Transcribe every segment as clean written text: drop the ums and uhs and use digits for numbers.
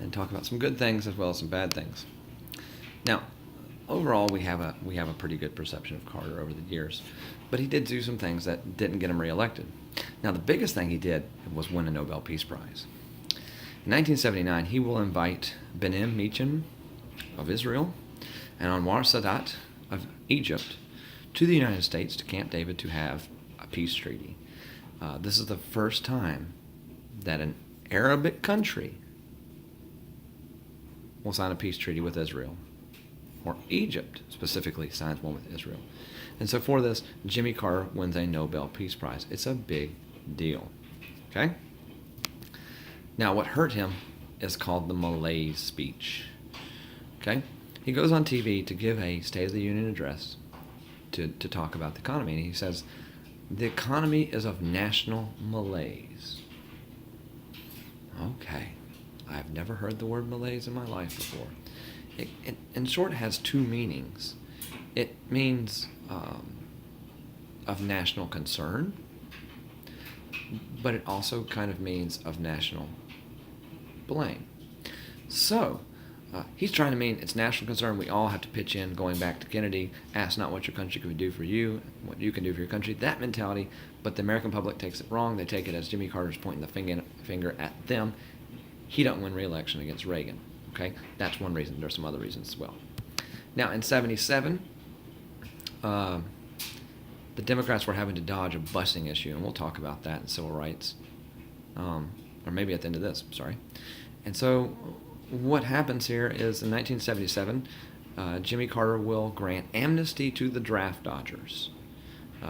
and talk about some good things as well as some bad things. Now, overall, we have a pretty good perception of Carter over the years, but he did do some things that didn't get him reelected. Now, the biggest thing he did was win a Nobel Peace Prize. In 1979, he will invite Benem Mecham of Israel and Anwar Sadat of Egypt to the United States, to Camp David, to have a peace treaty. This is the first time that an Arabic country will sign a peace treaty with Israel, or Egypt specifically signs one with Israel. And so for this, Jimmy Carter wins a Nobel Peace Prize. It's a big deal. Okay? Now, what hurt him is called the Malaise speech. Okay? He goes on TV to give a State of the Union address to talk about the economy. And he says, the economy is of national malaise. Okay. I've never heard the word malaise in my life before. It, in short, it has two meanings. It means of national concern, but it also kind of means of national blame. So, he's trying to mean it's national concern. We all have to pitch in, going back to Kennedy, ask not what your country can do for you, what you can do for your country, that mentality, but the American public takes it wrong. They take it as Jimmy Carter's pointing the finger at them. He don't win re-election against Reagan. Okay, that's one reason. There's some other reasons as well. Now, in 77, the Democrats were having to dodge a busing issue, and we'll talk about that in civil rights, or maybe at the end of this, sorry. And so what happens here is in 1977, Jimmy Carter will grant amnesty to the draft dodgers.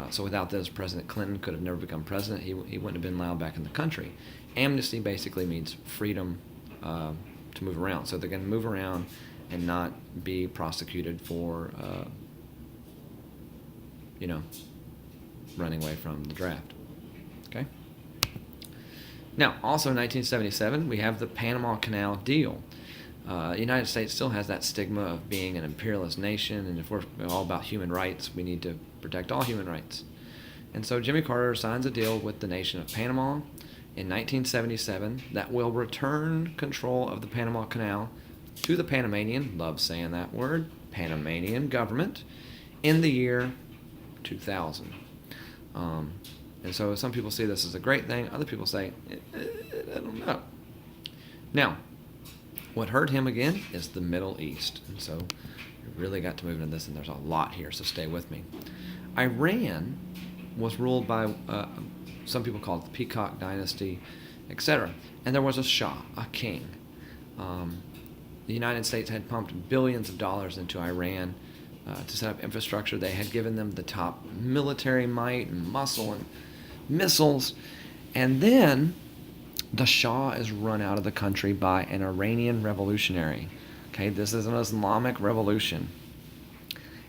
So without this, President Clinton could have never become president. He wouldn't have been allowed back in the country. Amnesty basically means freedom to move around. So they're going to move around and not be prosecuted for, running away from the draft. Okay? Now, also in 1977, we have the Panama Canal deal. The United States still has that stigma of being an imperialist nation, and if we're all about human rights, we need to protect all human rights. And so Jimmy Carter signs a deal with the nation of Panama in 1977 that will return control of the Panama Canal to the Panamanian, love saying that word, Panamanian government in the year 2000. And so some people see this as a great thing. Other people say, I don't know. Now, what hurt him again is the Middle East. And so we really got to move into this, and there's a lot here, so stay with me. Iran was ruled by, some people call it the Peacock Dynasty, etc. And there was a Shah, a king. The United States had pumped billions of dollars into Iran to set up infrastructure. They had given them the top military might and muscle and missiles. And then the Shah is run out of the country by an Iranian revolutionary. Okay, this is an Islamic revolution.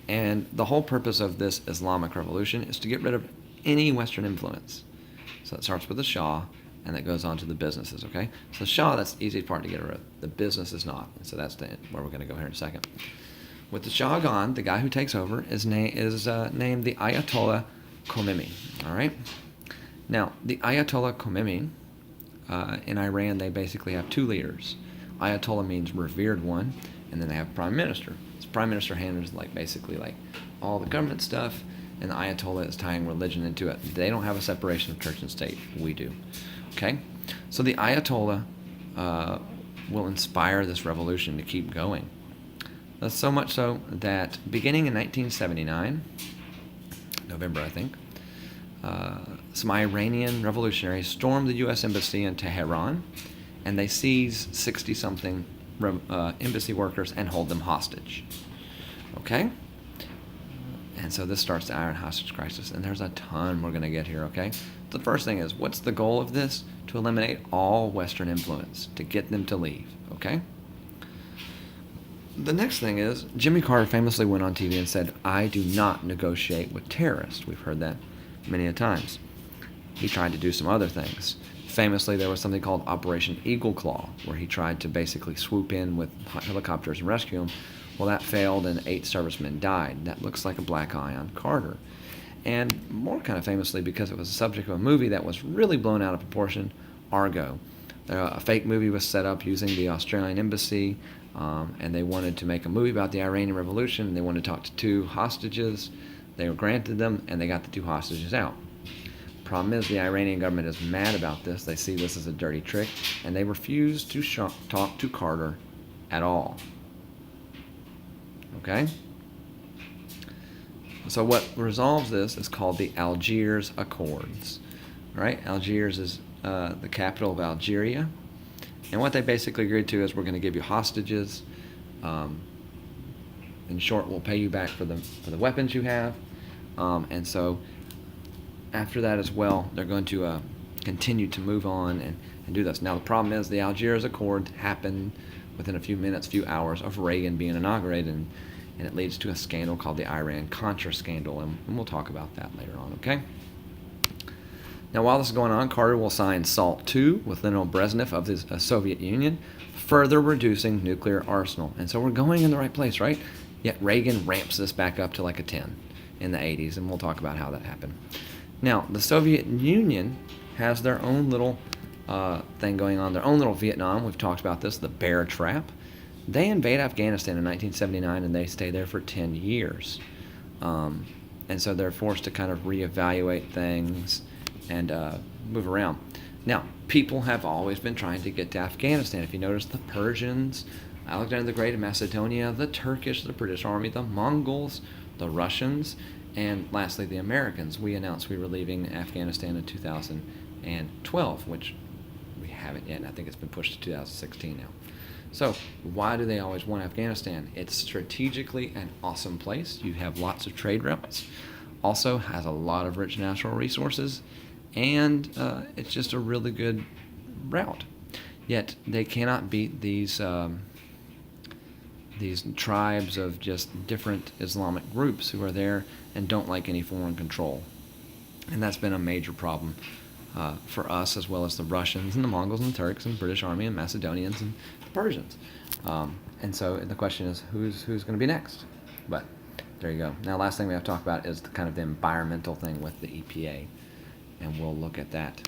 And the whole purpose of this Islamic revolution is to get rid of any Western influence. So it starts with the Shah, and it goes on to the businesses, okay? So the Shah, that's the easiest part to get rid of. The business is not. And so that's where we're going to go here in a second. With the Shah gone, the guy who takes over is named the Ayatollah Khomeini, all right? Now, the Ayatollah Khomeini, in Iran, they basically have two leaders. Ayatollah means revered one, and then they have prime minister. So prime minister handles basically all the government stuff, and the Ayatollah is tying religion into it. They don't have a separation of church and state. We do. Okay? So the Ayatollah will inspire this revolution to keep going. That's so much so that beginning in 1979, November I think, some Iranian revolutionaries stormed the U.S. Embassy in Tehran, and they seize 60-something embassy workers and hold them hostage. Okay? And so this starts the Iran hostage crisis, and there's a ton we're going to get here, okay? The first thing is, what's the goal of this? To eliminate all Western influence, to get them to leave, okay? The next thing is, Jimmy Carter famously went on TV and said, I do not negotiate with terrorists. We've heard that many a times. He tried to do some other things. Famously, there was something called Operation Eagle Claw, where he tried to basically swoop in with helicopters and rescue them. Well, that failed, and 8 servicemen died. That looks like a black eye on Carter. And more kind of famously, because it was the subject of a movie that was really blown out of proportion, Argo. A fake movie was set up using the Australian embassy, and they wanted to make a movie about the Iranian Revolution. They wanted to talk to 2 hostages. They were granted them, and they got the 2 hostages out. Problem is, the Iranian government is mad about this. They see this as a dirty trick, and they refuse to talk to Carter at all. Okay? So what resolves this is called the Algiers Accords. Right? Algiers is the capital of Algeria. And what they basically agreed to is, we're going to give you hostages. In short, we'll pay you back for the weapons you have. And so after that as well, they're going to continue to move on and do this. Now, the problem is, the Algiers Accord happened within a few minutes, few hours of Reagan being inaugurated, and it leads to a scandal called the Iran-Contra scandal, and we'll talk about that later on, okay? Now, while this is going on, Carter will sign SALT II with Leonid Brezhnev of the Soviet Union, further reducing nuclear arsenal. And so we're going in the right place, right? Yet Reagan ramps this back up to like a 10 in the 80s, and we'll talk about how that happened. Now, the Soviet Union has their own little thing going on, their own little Vietnam. We've talked about this, the bear trap. They invade Afghanistan in 1979, and they stay there for 10 years. And so they're forced to kind of reevaluate things and move around. Now, people have always been trying to get to Afghanistan. If you notice, the Persians, Alexander the Great of Macedonia, the Turkish, the British Army, the Mongols, the Russians, and lastly, the Americans. We announced we were leaving Afghanistan in 2012, which we haven't yet, and I think it's been pushed to 2016 now. So, why do they always want Afghanistan? It's strategically an awesome place. You have lots of trade routes. Also has a lot of rich natural resources, and it's just a really good route. Yet they cannot beat these tribes of just different Islamic groups who are there and don't like any foreign control. And that's been a major problem for us, as well as the Russians and the Mongols and the Turks and the British Army and Macedonians and the Persians. And so the question is, who's going to be next? But there you go. Now, last thing we have to talk about is the kind of the environmental thing with the EPA, and we'll look at that